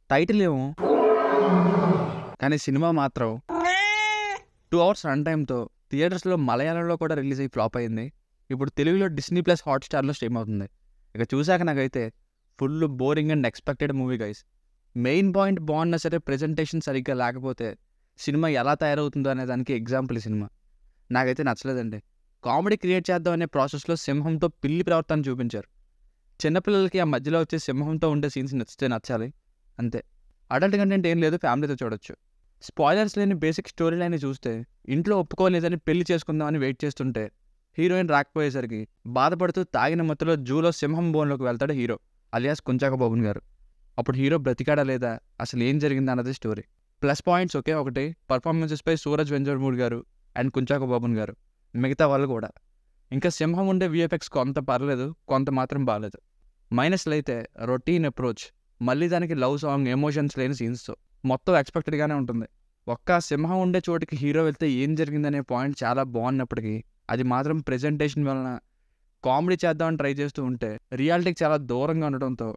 Title ఏమో, కానీ cinema మాత్రం 2 అవర్స్ రన్ టైమ్తో థియేటర్స్లో మలయాళంలో కూడా రిలీజ్ అయ్యి ఫ్లాప్ అయింది. ఇప్పుడు తెలుగులో డిస్నీ ప్లస్ హాట్‌స్టార్లో స్ట్రీమ్ అవుతుంది. ఇక చూశాక నాకైతే full boring and expected movie guys. Main point బాగున్నా సరే ప్రెజెంటేషన్ సరిగ్గా లేకపోతే సినిమా ఎలా తయారవుతుందో అనే దానికి ఎగ్జాంపుల్ ఈ సినిమా. నాకైతే నచ్చలేదండి. కామెడీ క్రియేట్ చేద్దాం అనే ప్రాసెస్లో సింహంతో పిల్లి ప్రవర్తన చూపించారు. చిన్నపిల్లలకి ఆ మధ్యలో వచ్చే సింహంతో ఉండే సీన్స్ నచ్చితే నచ్చాలి, అంతే. అడల్ట్ కంటెంట్ ఏం లేదు, ఫ్యామిలీతో చూడొచ్చు. స్పాయిలర్స్ లేని బేసిక్ స్టోరీ లైన్ చూస్తే ఇంట్లో ఒప్పుకోలేదని పెళ్లి చేసుకుందామని వెయిట్ చేస్తుంటే హీరోయిన్ రాకపోయేసరికి బాధపడుతూ తాగిన మత్తులో జూలో సింహం బోన్లోకి వెళ్తాడు హీరో అలియాస్ కుంచాక బాబున్ గారు. అప్పుడు హీరో బ్రతికాడా లేదా, అసలు ఏం జరిగింది అన్నది స్టోరీ. ప్లస్ పాయింట్స్ ఒకే ఒకటి, పర్ఫార్మెన్సెస్పై సూరజ్ వెంజర్మూడ్ గారు అండ్ కుంచాక బాబున్ గారు, మిగతా వాళ్ళు కూడా. ఇంకా సింహం ఉండే విఎఫ్ఎక్స్ కొంత పర్లేదు, కొంత మాత్రం బాగాలేదు. మైనస్లు అయితే రొటీన్ అప్రోచ్, మళ్ళీ దానికి లవ్ సాంగ్, ఎమోషన్స్ లేని సీన్స్తో మొత్తం ఎక్స్పెక్టెడ్గానే ఉంటుంది. ఒక్క సింహం ఉండే చోటికి హీరో వెళ్తే ఏం జరిగిందనే పాయింట్ చాలా బాగున్నప్పటికీ అది మాత్రం ప్రెజెంటేషన్ వలన కామెడీ చేద్దామని ట్రై చేస్తూ ఉంటే రియాలిటీకి చాలా దూరంగా ఉండటంతో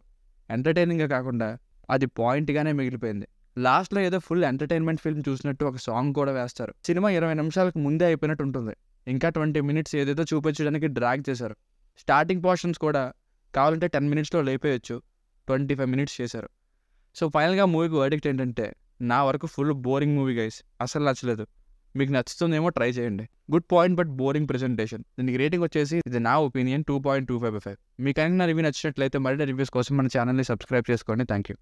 ఎంటర్టైనింగ్గా కాకుండా అది పాయింట్గానే మిగిలిపోయింది. లాస్ట్లో ఏదో ఫుల్ ఎంటర్టైన్మెంట్ ఫిల్మ్ చూసినట్టు ఒక సాంగ్ కూడా వేస్తారు. సినిమా 20 నిమిషాలకు ముందే అయిపోయినట్టు ఉంటుంది. ఇంకా 20 మినిట్స్ ఏదేదో చూపించడానికి డ్రాగ్ చేశారు. స్టార్టింగ్ పోర్షన్స్ కూడా కావాలంటే 10 మినిట్స్లో లేపేయచ్చు, 25 మినిట్స్ చేశారు. సో ఫైనల్గా మూవీకి వర్డిక్ట్ ఏంటంటే, నా వరకు ఫుల్ బోరింగ్ మూవీ గైస్, అసలు నచ్చలేదు. మీకు నచ్చుతుందేమో ట్రై చేయండి. Good point but boring presentation. దీనికి రేటింగ్ వచ్చేసి, ఇది నా ఒపీనియన్, 2.25/5. మీకు కనుక నా రివ్యూ నచ్చినట్లయితే మరిన్ని రివ్యూస్ కోసం మన ఛానల్ని సబ్స్క్రైబ్ చేసుకోండి. Thank you.